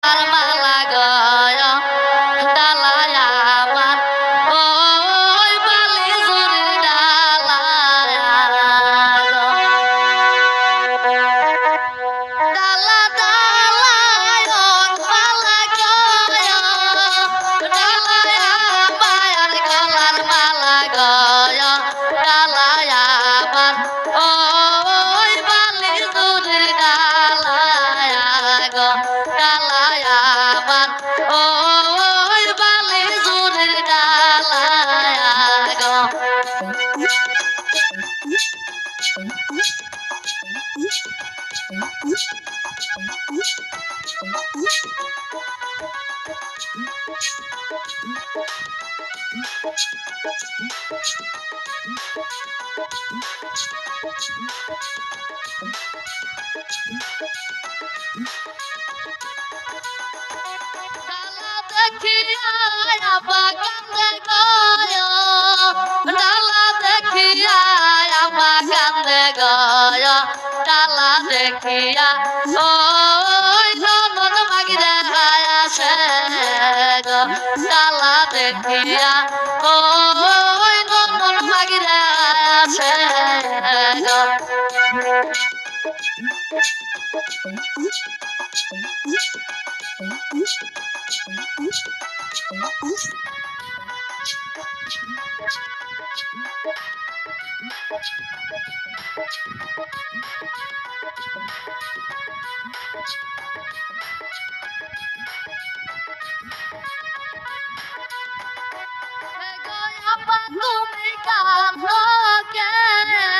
মালা গয় ডালায় আমার ওই বালি জুড়ি ডালায় ডালা ডালায় মালা গয় ডালায় মায়ার গলার মালা গয় ডালায় আমার ওই বালি জুড়ি ডালায় ডালায় আমার ওই বালি জুড়ি ডালায় ডালা দেখিয়া বাগানে গয় ডালা দেখিয়া বাগানে গয় ডালা দেখিয়া ওই ননদ মাগিরা আসে গো ডালা দেখিয়া ওই ননদ মাগিরা আসে গো আপা তুমি কাঁদো কেন